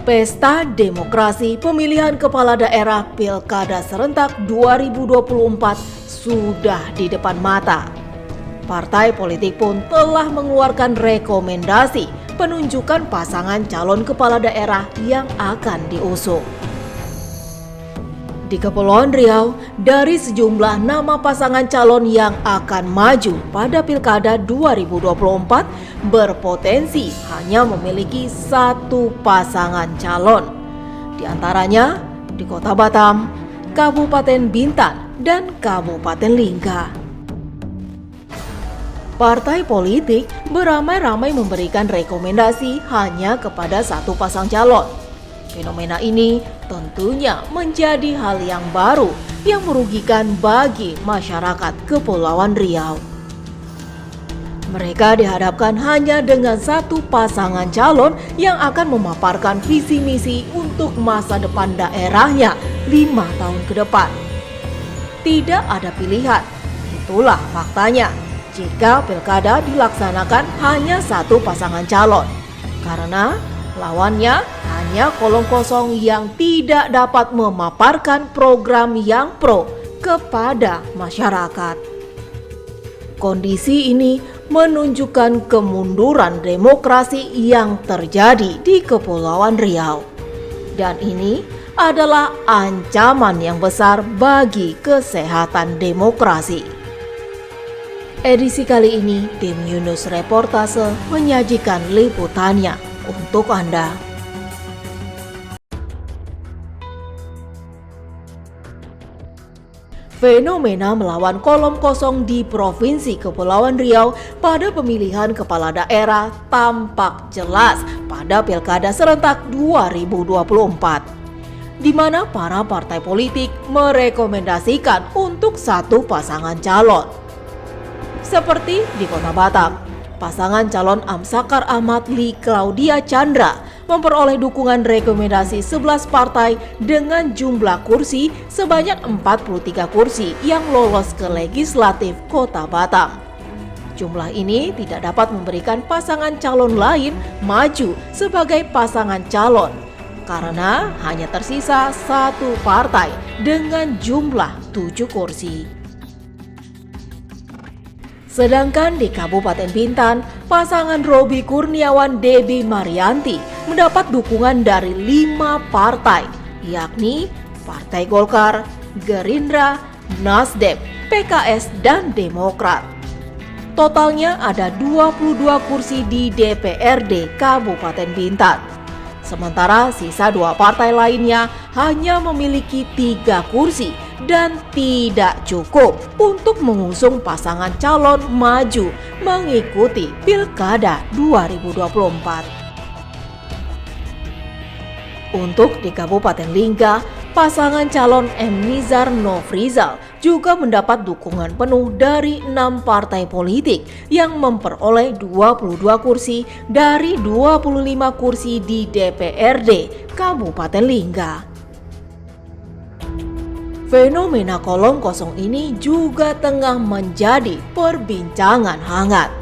Pesta demokrasi pemilihan kepala daerah Pilkada serentak 2024 sudah di depan mata. Partai politik pun telah mengeluarkan rekomendasi penunjukan pasangan calon kepala daerah yang akan diusung. Di Kepulauan Riau, dari sejumlah nama pasangan calon yang akan maju pada Pilkada 2024 berpotensi hanya memiliki satu pasangan calon. Di antaranya di Kota Batam, Kabupaten Bintan, dan Kabupaten Lingga. Partai politik beramai-ramai memberikan rekomendasi hanya kepada satu pasang calon. Fenomena ini tentunya menjadi hal yang baru yang merugikan bagi masyarakat Kepulauan Riau. Mereka dihadapkan hanya dengan satu pasangan calon yang akan memaparkan visi misi untuk masa depan daerahnya 5 tahun ke depan. Tidak ada pilihan, itulah faktanya jika pilkada dilaksanakan hanya satu pasangan calon, karena lawannya hanya kolom kosong yang tidak dapat memaparkan program yang pro kepada masyarakat. Kondisi ini menunjukkan kemunduran demokrasi yang terjadi di Kepulauan Riau. Dan ini adalah ancaman yang besar bagi kesehatan demokrasi. Edisi kali ini, tim Yunus Reportase menyajikan liputannya untuk Anda. Fenomena melawan kolom kosong di Provinsi Kepulauan Riau pada pemilihan kepala daerah tampak jelas pada Pilkada serentak 2024, di mana para partai politik merekomendasikan untuk satu pasangan calon. Seperti di Kota Batam, pasangan calon Amsakar Ahmad Li Claudia Chandra memperoleh dukungan rekomendasi 11 partai dengan jumlah kursi sebanyak 43 kursi yang lolos ke Legislatif Kota Batam. Jumlah ini tidak dapat memberikan pasangan calon lain maju sebagai pasangan calon karena hanya tersisa satu partai dengan jumlah 7 kursi. Sedangkan di Kabupaten Bintan, pasangan Robi Kurniawan Debbie Marianti mendapat dukungan dari 5 partai, yakni Partai Golkar, Gerindra, Nasdem, PKS, dan Demokrat. Totalnya ada 22 kursi di DPRD Kabupaten Bintan. Sementara sisa 2 partai lainnya hanya memiliki 3 kursi dan tidak cukup untuk mengusung pasangan calon maju mengikuti Pilkada 2024. Untuk di Kabupaten Lingga, pasangan calon M. Nizar Nofrizal juga mendapat dukungan penuh dari 6 partai politik yang memperoleh 22 kursi dari 25 kursi di DPRD Kabupaten Lingga. Fenomena kolom kosong ini juga tengah menjadi perbincangan hangat.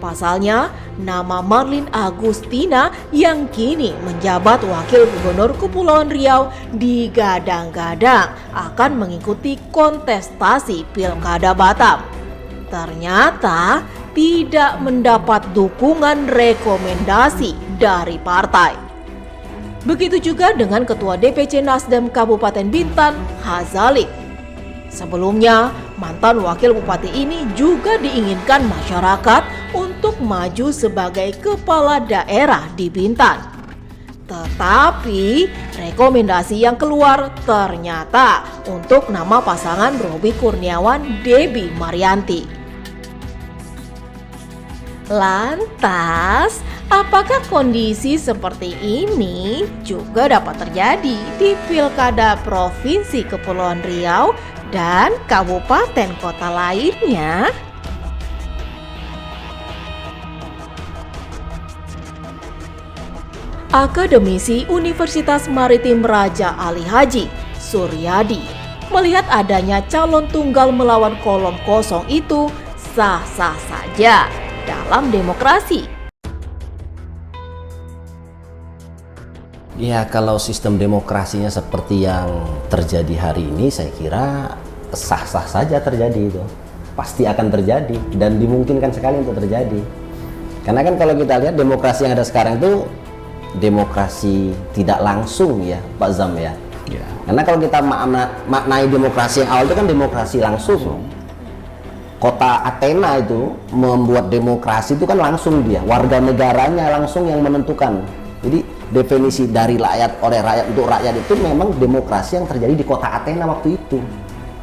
Pasalnya, nama Marlin Agustina yang kini menjabat Wakil Gubernur Kepulauan Riau digadang-gadang akan mengikuti kontestasi Pilkada Batam. Ternyata tidak mendapat dukungan rekomendasi dari partai. Begitu juga dengan Ketua DPC Nasdem Kabupaten Bintan, Hazalik. Sebelumnya, mantan wakil bupati ini juga diinginkan masyarakat untuk maju sebagai kepala daerah di Bintan. Tetapi, rekomendasi yang keluar ternyata untuk nama pasangan Robi Kurniawan Debbie Marianti. Lantas, apakah kondisi seperti ini juga dapat terjadi di Pilkada Provinsi Kepulauan Riau dan kabupaten kota lainnya? Akademisi Universitas Maritim Raja Ali Haji, Suryadi, melihat adanya calon tunggal melawan kolom kosong itu sah-sah saja dalam demokrasi. Ya, kalau sistem demokrasinya seperti yang terjadi hari ini, saya kira sah-sah saja terjadi itu. Pasti akan terjadi dan dimungkinkan sekali untuk terjadi. Karena kan kalau kita lihat demokrasi yang ada sekarang itu demokrasi tidak langsung ya, Pak Zam ya. Ya. Karena kalau kita maknai demokrasi yang awal itu kan demokrasi langsung. Kota Athena itu membuat demokrasi itu kan langsung dia, warga negaranya langsung yang menentukan. Jadi definisi dari rakyat oleh rakyat untuk rakyat itu memang demokrasi yang terjadi di kota Athena waktu itu.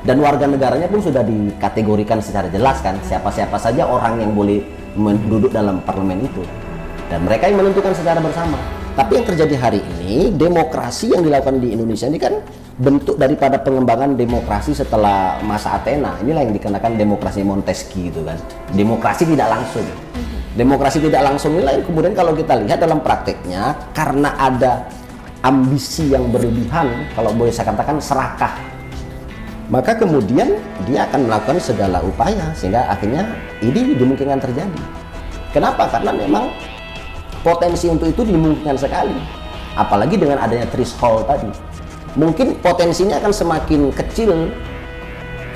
Dan warga negaranya pun sudah dikategorikan secara jelas kan, siapa-siapa saja orang yang boleh duduk dalam parlemen itu. Dan mereka yang menentukan secara bersama. Tapi yang terjadi hari ini, demokrasi yang dilakukan di Indonesia ini kan bentuk daripada pengembangan demokrasi setelah masa Athena. Inilah yang dikenakan demokrasi Montesquieu gitu kan. Demokrasi tidak langsung. Demokrasi tidak langsung inilah yang kemudian kalau kita lihat dalam prakteknya, karena ada ambisi yang berlebihan, kalau boleh saya katakan serakah, maka kemudian dia akan melakukan segala upaya sehingga akhirnya ini dimungkinkan terjadi. Kenapa? Karena memang potensi untuk itu dimungkinkan sekali. Apalagi dengan adanya threshold tadi. Mungkin potensinya akan semakin kecil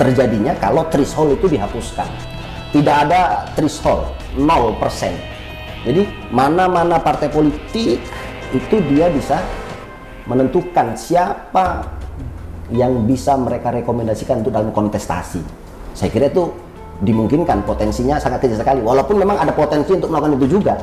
terjadinya kalau threshold itu dihapuskan. Tidak ada threshold, 0%. Jadi mana-mana partai politik itu dia bisa menentukan siapa yang bisa mereka rekomendasikan untuk dalam kontestasi. Saya kira itu dimungkinkan, potensinya sangat kecil sekali. Walaupun memang ada potensi untuk melakukan itu juga.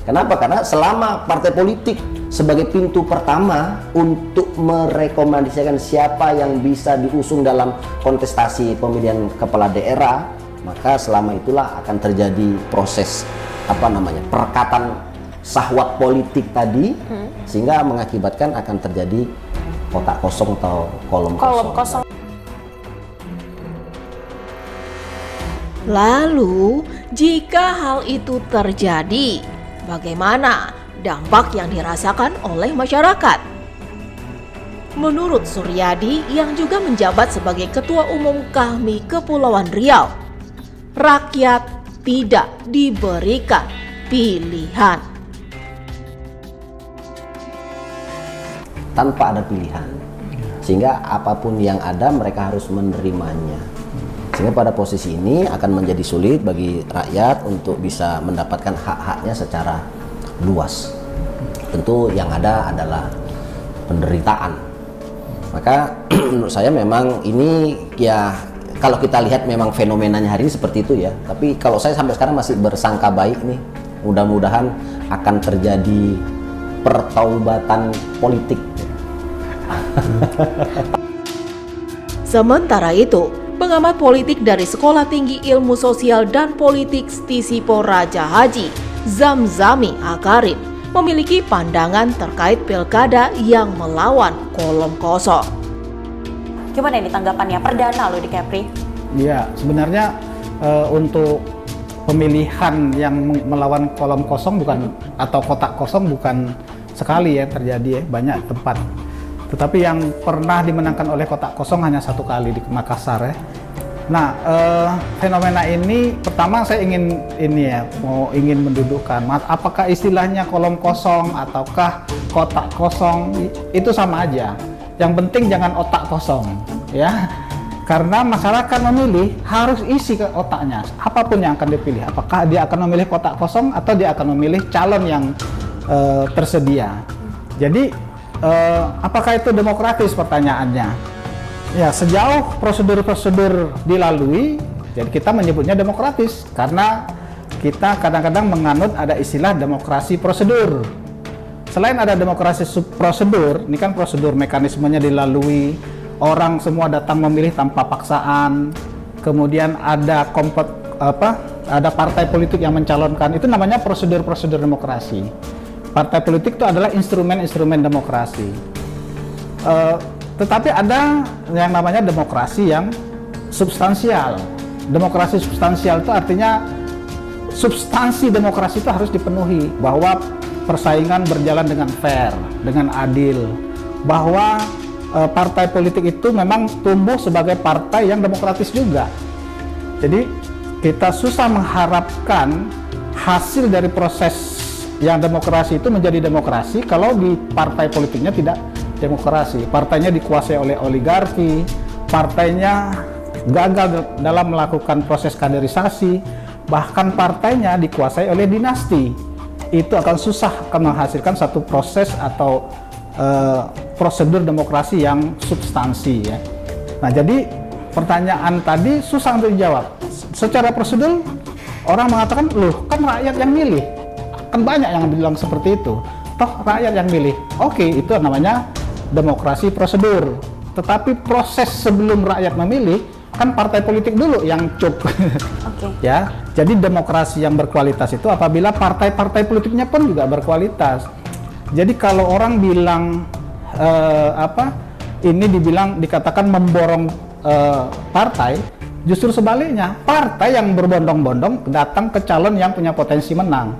Kenapa? Karena selama partai politik sebagai pintu pertama untuk merekomendasikan siapa yang bisa diusung dalam kontestasi pemilihan kepala daerah, maka selama itulah akan terjadi proses perekatan syahwat politik tadi, sehingga mengakibatkan akan terjadi kotak kosong atau kolom kosong. Lalu, jika hal itu terjadi, bagaimana dampak yang dirasakan oleh masyarakat? Menurut Suryadi yang juga menjabat sebagai Ketua Umum KAHMI Kepulauan Riau, rakyat tidak diberikan pilihan. Tanpa ada pilihan, sehingga apapun yang ada mereka harus menerimanya. Sehingga pada posisi ini akan menjadi sulit bagi rakyat untuk bisa mendapatkan hak-haknya secara luas. Tentu yang ada adalah penderitaan. Maka menurut saya memang ini ya, kalau kita lihat memang fenomenanya hari ini seperti itu ya. Tapi kalau saya sampai sekarang masih bersangka baik nih, mudah-mudahan akan terjadi pertaubatan politik. Sementara itu, pengamat politik dari Sekolah Tinggi Ilmu Sosial dan Politik Stisipo Raja Haji, Zamzami Akarim, memiliki pandangan terkait pilkada yang melawan kolom kosong. Gimana ini tanggapannya? Perdana loh di Kepri. Ya, sebenarnya untuk pemilihan yang melawan kolom kosong bukan atau kotak kosong bukan sekali ya terjadi ya, banyak tempat. Tetapi yang pernah dimenangkan oleh kotak kosong hanya satu kali di Makassar ya. Nah, fenomena ini pertama saya ingin mendudukkan, apakah istilahnya kolom kosong ataukah kotak kosong itu sama aja. Yang penting jangan otak kosong, ya. Karena masyarakat memilih harus isi ke otaknya, apapun yang akan dipilih. Apakah dia akan memilih kotak kosong atau dia akan memilih calon yang tersedia. Jadi, apakah itu demokratis pertanyaannya? Ya, sejauh prosedur-prosedur dilalui, jadi kita menyebutnya demokratis karena kita kadang-kadang menganut ada istilah demokrasi prosedur. Selain ada demokrasi prosedur, ini kan prosedur mekanismenya dilalui, orang semua datang memilih tanpa paksaan, kemudian ada ada partai politik yang mencalonkan, itu namanya prosedur-prosedur demokrasi. Partai politik itu adalah instrumen-instrumen demokrasi. Tetapi ada yang namanya demokrasi yang substansial. Demokrasi substansial itu artinya substansi demokrasi itu harus dipenuhi, bahwa persaingan berjalan dengan fair, dengan adil, bahwa partai politik itu memang tumbuh sebagai partai yang demokratis juga. Jadi kita susah mengharapkan hasil dari proses yang demokrasi itu menjadi demokrasi kalau di partai politiknya tidak demokrasi. Partainya dikuasai oleh oligarki, partainya gagal dalam melakukan proses kaderisasi, bahkan partainya dikuasai oleh dinasti. Itu akan susah, akan menghasilkan satu proses atau prosedur demokrasi yang substansi ya. Nah, jadi pertanyaan tadi susah untuk dijawab. Secara prosedur orang mengatakan, loh kan rakyat yang milih. Kan banyak yang bilang seperti itu. Toh rakyat yang milih. Oke, itu namanya demokrasi prosedur. Tetapi proses sebelum rakyat memilih kan partai politik dulu yang cuk. Ya, jadi demokrasi yang berkualitas itu apabila partai-partai politiknya pun juga berkualitas. Jadi kalau orang bilang ini dikatakan memborong partai, justru sebaliknya, partai yang berbondong-bondong datang ke calon yang punya potensi menang.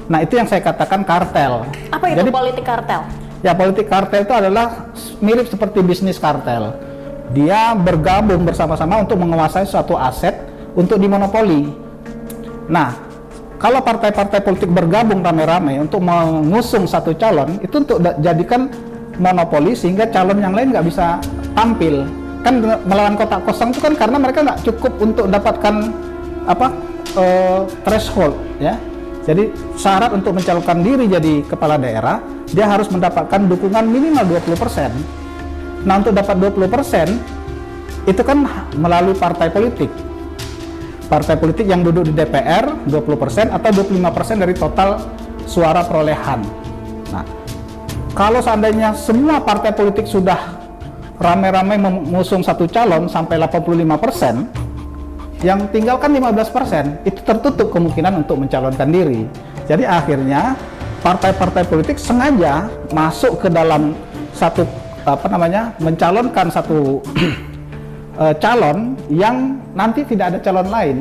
Nah, itu yang saya katakan kartel. Apa itu politik kartel? Ya, politik kartel itu adalah mirip seperti bisnis kartel. Dia bergabung bersama-sama untuk menguasai suatu aset untuk dimonopoli. Nah, kalau partai-partai politik bergabung rame-rame untuk mengusung satu calon, itu untuk jadikan monopoli sehingga calon yang lain nggak bisa tampil. Kan melawan kotak kosong itu kan karena mereka nggak cukup untuk dapatkan threshold ya. Jadi syarat untuk mencalonkan diri jadi kepala daerah, dia harus mendapatkan dukungan minimal 20%. Nah, untuk dapat 20% itu kan melalui partai politik. Partai politik yang duduk di DPR 20% atau 25% dari total suara perolehan. Nah, kalau seandainya semua partai politik sudah rame-rame mengusung satu calon sampai 85%, yang tinggal kan 15%, itu tertutup kemungkinan untuk mencalonkan diri. Jadi akhirnya partai-partai politik sengaja masuk ke dalam satu mencalonkan satu calon yang nanti tidak ada calon lain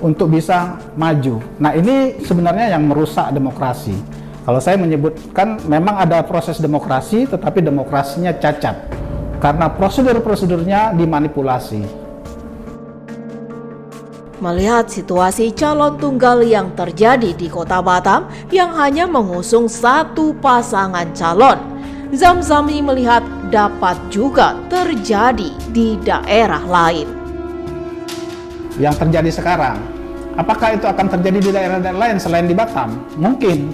untuk bisa maju. Nah, ini sebenarnya yang merusak demokrasi. Kalau saya menyebutkan memang ada proses demokrasi, tetapi demokrasinya cacat karena prosedur-prosedurnya dimanipulasi. Melihat situasi calon tunggal yang terjadi di Kota Batam yang hanya mengusung satu pasangan calon, Zamzami melihat dapat juga terjadi di daerah lain. Yang terjadi sekarang, apakah itu akan terjadi di daerah-daerah lain selain di Batam? Mungkin.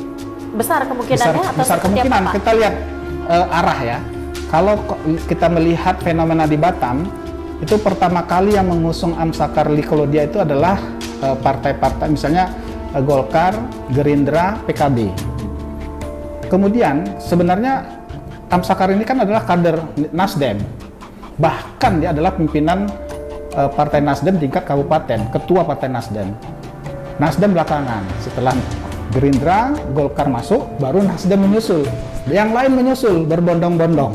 Besar kemungkinannya atau besar kemungkinan. apa? Kita lihat arah ya. Kalau kita melihat fenomena di Batam, itu pertama kali yang mengusung Amsakar Likolodia itu adalah partai-partai misalnya Golkar, Gerindra, PKB. Kemudian sebenarnya Amsakar ini kan adalah kader Nasdem. Bahkan dia adalah pimpinan Partai Nasdem tingkat kabupaten, ketua Partai Nasdem. Nasdem belakangan, setelah Gerindra, Golkar masuk, baru Nasdem menyusul. Yang lain menyusul berbondong-bondong.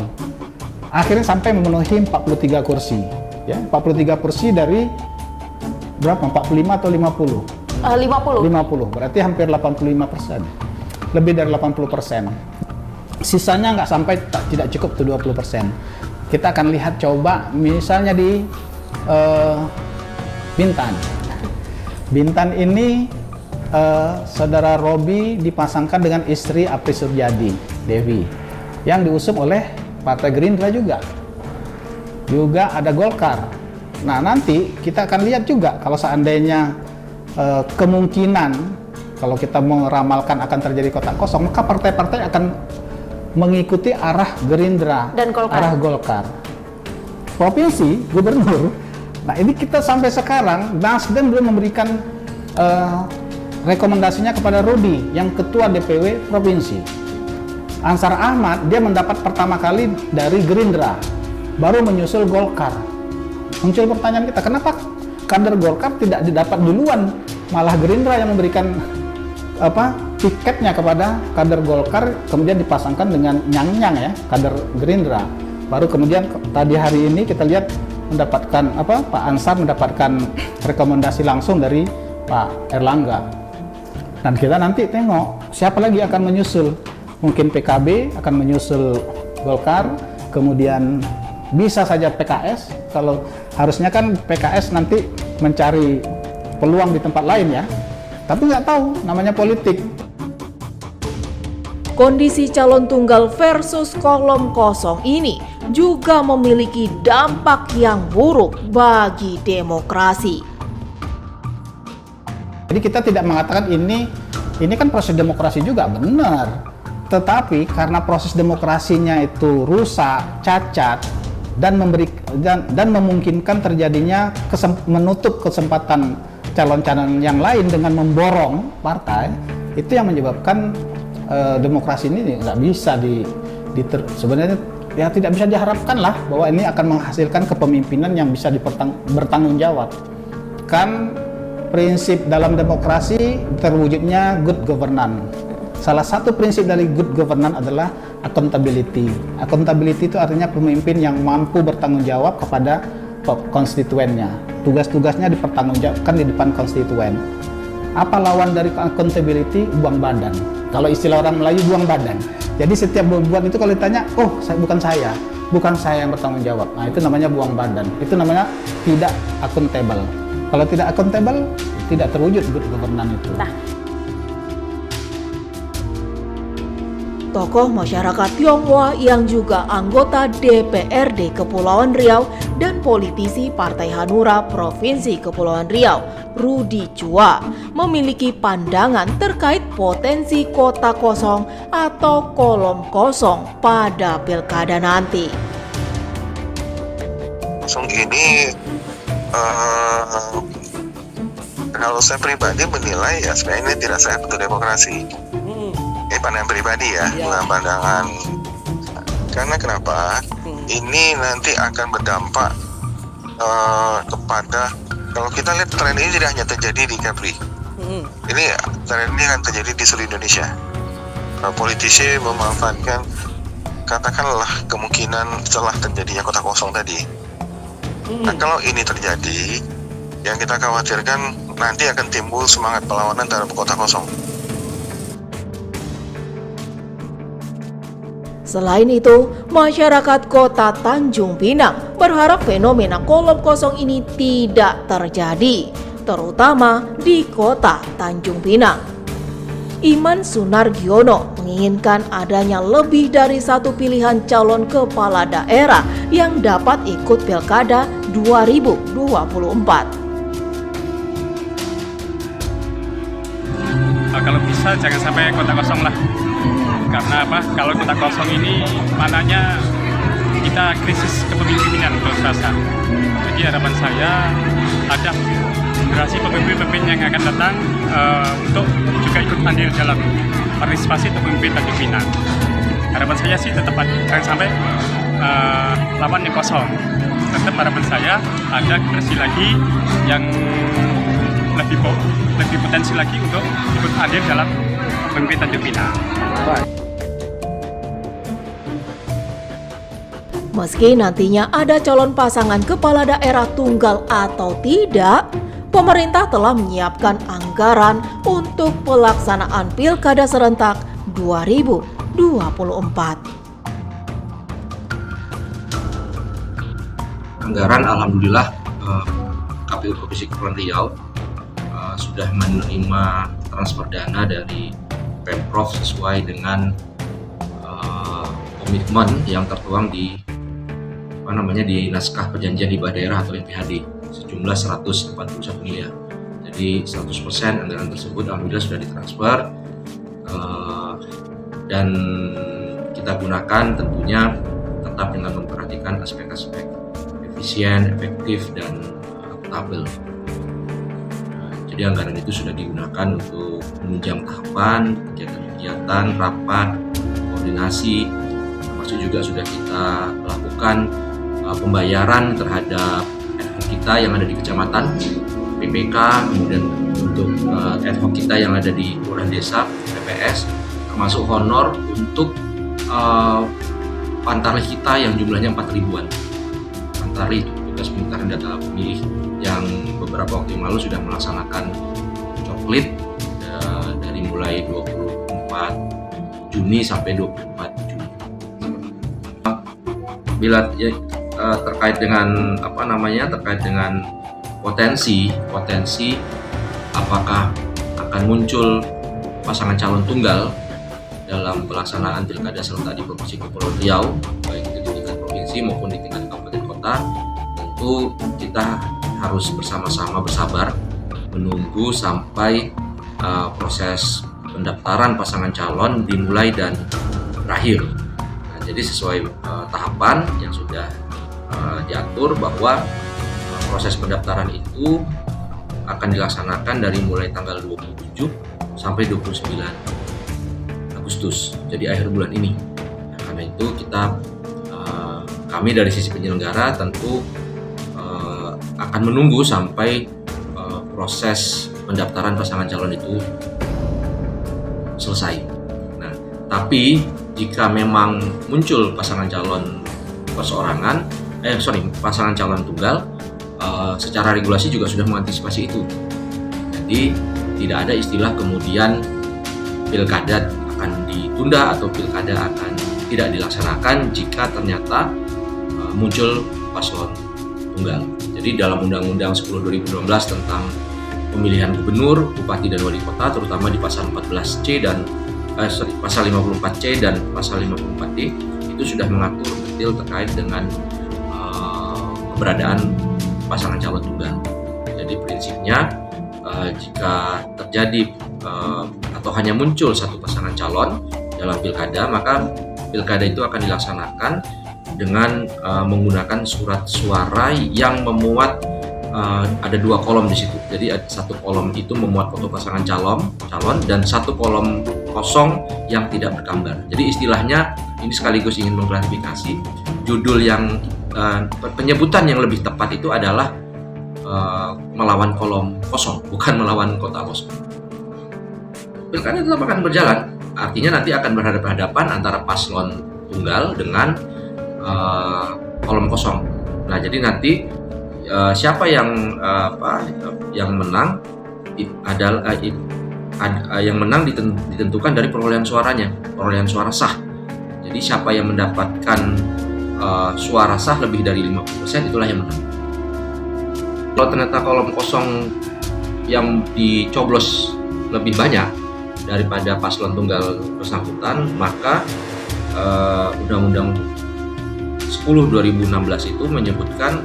Akhirnya sampai memenuhi 43 kursi. Ya, 43 kursi dari berapa? 45 atau 50? 50, berarti hampir 85%. Lebih dari 80%. Sisanya nggak sampai, tidak cukup tuh 20%. Kita akan lihat coba misalnya di Bintan. Bintan ini saudara Robi dipasangkan dengan istri Apri Suryadi, Devi, yang diusung oleh Partai Gerindra juga. Juga ada Golkar. Nah, nanti kita akan lihat juga kalau seandainya kemungkinan kalau kita meramalkan akan terjadi kotak kosong, maka partai-partai akan mengikuti arah Gerindra dan Golkar. Arah Golkar. Provinsi, gubernur. Nah, ini kita sampai sekarang Nasdem belum memberikan rekomendasinya kepada Rudi yang ketua DPW provinsi. Ansar Ahmad dia mendapat pertama kali dari Gerindra, baru menyusul Golkar. Muncul pertanyaan kita, kenapa kader Golkar tidak didapat duluan, malah Gerindra yang memberikan tiketnya kepada kader Golkar, kemudian dipasangkan dengan Nyang-Nyang ya, kader Gerindra. Baru kemudian tadi hari ini kita lihat mendapatkan Pak Ansar mendapatkan rekomendasi langsung dari Pak Erlangga. Dan kita nanti tengok siapa lagi akan menyusul. Mungkin PKB akan menyusul Golkar, kemudian bisa saja PKS. Kalau harusnya kan PKS nanti mencari peluang di tempat lain ya. Tapi nggak tahu, namanya politik. kondisi calon tunggal versus kolom kosong ini juga memiliki dampak yang buruk bagi demokrasi. Jadi kita tidak mengatakan ini kan proses demokrasi juga, benar. Tetapi karena proses demokrasinya itu rusak, cacat, dan memungkinkan terjadinya menutup kesempatan calon-calon yang lain dengan memborong partai, itu yang menyebabkan demokrasi ini nggak bisa sebenarnya ya tidak bisa diharapkan lah bahwa ini akan menghasilkan kepemimpinan yang bisa bertanggung jawab. Kan prinsip dalam demokrasi terwujudnya good governance. Salah satu prinsip dari good governance adalah accountability. Accountability itu artinya pemimpin yang mampu bertanggung jawab kepada konstituennya. Tugas-tugasnya dipertanggungjawabkan di depan konstituen. Apa lawan dari accountability? Buang badan. Kalau istilah orang Melayu, buang badan. Jadi setiap berbuat itu kalau ditanya, oh bukan saya yang bertanggung jawab. Nah itu namanya buang badan. Itu namanya tidak accountable. Kalau tidak accountable, tidak terwujud good governance itu. Nah, tokoh masyarakat Tionghoa yang juga anggota DPRD Kepulauan Riau dan politisi Partai Hanura Provinsi Kepulauan Riau, Rudi Chua, memiliki pandangan terkait potensi kota kosong atau kolom kosong pada pilkada nanti. Kosong ini kalau saya pribadi menilai ya sebenarnya ini tidak sehat untuk demokrasi. Pandangan pribadi ya, bukan pandangan. Karena kenapa? Ini nanti akan berdampak kepada, kalau kita lihat tren ini tidak hanya terjadi di Kepri. Ini tren ini akan terjadi di seluruh Indonesia. Politisi memanfaatkan katakanlah kemungkinan setelah terjadinya kota kosong tadi. Nah kalau ini terjadi, yang kita khawatirkan nanti akan timbul semangat perlawanan terhadap kota kosong. Selain itu, masyarakat kota Tanjung Pinang berharap fenomena kolom kosong ini tidak terjadi, terutama di kota Tanjung Pinang. Iman Sunargiono menginginkan adanya lebih dari satu pilihan calon kepala daerah yang dapat ikut pilkada 2024. Kalau bisa jangan sampai kota kosong lah. Karena apa? Kalau kota kosong ini maknanya kita krisis kepemimpinan kalau rasa. Jadi harapan saya ada generasi pemimpin-pemimpin yang akan datang untuk juga ikut andil dalam partisipasi kepemimpinan Tanjung Pinang. Harapan saya sih tetap jangan sampai lawan yang kosong. Tetap harapan saya ada generasi lagi yang lebih potensi lagi untuk ikut andil dalam pemimpin Tanjung Pinang. Meski nantinya ada calon pasangan kepala daerah tunggal atau tidak, pemerintah telah menyiapkan anggaran untuk pelaksanaan Pilkada serentak 2024. Anggaran alhamdulillah KPU Provinsi Kepulauan Riau sudah menerima transfer dana dari Pemprov sesuai dengan komitmen yang tertuang di naskah perjanjian hibah daerah atau NPHD sejumlah 141 miliar. Jadi 100% anggaran tersebut alhamdulillah sudah ditransfer dan kita gunakan tentunya tetap dengan memperhatikan aspek-aspek efisien, efektif dan akuntabel. Jadi anggaran itu sudah digunakan untuk menunjang tahapan, kegiatan-kegiatan, rapat, koordinasi, termasuk juga sudah kita lakukan pembayaran terhadap ad hoc kita yang ada di kecamatan, PPK, kemudian untuk ad hoc kita yang ada di kelurahan desa, PPS, termasuk honor untuk pantarlih kita yang jumlahnya 4.000-an. Pantarlih tugas pemutaran data pemilih yang beberapa waktu yang lalu sudah melaksanakan coklit dari mulai 24 Juni sampai 24 Juni. Bila terkait dengan potensi apakah akan muncul pasangan calon tunggal dalam pelaksanaan pilkada serentak di Provinsi Kepulauan Riau, baik itu di tingkat provinsi maupun di tingkat kabupaten kota. Tentu kita harus bersama-sama bersabar menunggu sampai proses pendaftaran pasangan calon dimulai dan berakhir. Nah, jadi sesuai tahapan yang sudah diatur bahwa proses pendaftaran itu akan dilaksanakan dari mulai tanggal 27 sampai 29 Agustus, jadi akhir bulan ini. Nah, karena itu kami dari sisi penyelenggara tentu akan menunggu sampai proses pendaftaran pasangan calon itu selesai. Nah, tapi jika memang muncul pasangan calon perseorangan, pasangan calon tunggal, secara regulasi juga sudah mengantisipasi itu. Jadi tidak ada istilah kemudian pilkada akan ditunda atau pilkada akan tidak dilaksanakan jika ternyata muncul paslon tunggal. Jadi dalam Undang-Undang 10/2012 tentang pemilihan gubernur, bupati dan wali kota, terutama di pasal 14C dan pasal 54C dan pasal 54D itu sudah mengatur detail terkait dengan keberadaan pasangan calon tunggal. Jadi prinsipnya jika terjadi atau hanya muncul satu pasangan calon dalam pilkada, maka pilkada itu akan dilaksanakan dengan menggunakan surat suara yang memuat ada 2 kolom di situ. Jadi satu kolom itu memuat foto pasangan calon dan satu kolom kosong yang tidak bergambar. Jadi istilahnya ini sekaligus ingin mengklarifikasi judul yang penyebutan yang lebih tepat itu adalah melawan kolom kosong, bukan melawan kota kosong. Pilkada tetap akan berjalan, artinya nanti akan berhadapan-hadapan antara paslon tunggal dengan kolom kosong. Nah, jadi nanti siapa yang menang adalah yang menang ditentukan dari perolehan suaranya, perolehan suara sah. Jadi siapa yang mendapatkan suara sah lebih dari 50% itulah yang menang. Kalau ternyata kolom kosong yang dicoblos lebih banyak daripada paslon tunggal bersangkutan, maka Undang-Undang 10/2016 itu menyebutkan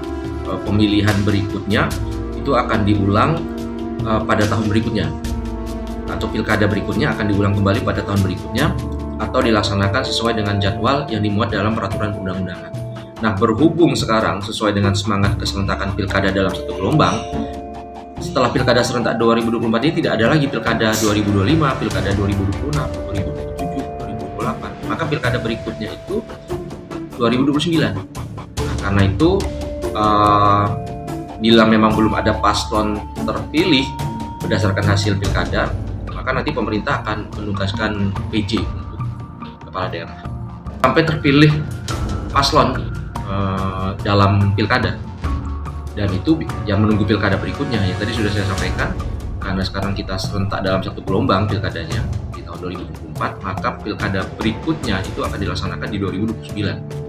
pemilihan berikutnya itu akan diulang pada tahun berikutnya, atau pilkada berikutnya akan diulang kembali pada tahun berikutnya, atau dilaksanakan sesuai dengan jadwal yang dimuat dalam peraturan perundang-undangan. Nah, berhubung sekarang sesuai dengan semangat keserentakan pilkada dalam satu gelombang, setelah pilkada serentak 2024 ini tidak ada lagi pilkada 2025, pilkada 2026, 2027, 2028, maka pilkada berikutnya itu 2029. Nah, karena itu bila memang belum ada paslon terpilih berdasarkan hasil pilkada, maka nanti pemerintah akan menugaskan PJ untuk kepala daerah sampai terpilih paslon dalam pilkada, dan itu yang menunggu pilkada berikutnya yang tadi sudah saya sampaikan. Karena sekarang kita serentak dalam satu gelombang pilkadanya di tahun 2024, maka pilkada berikutnya itu akan dilaksanakan di 2029.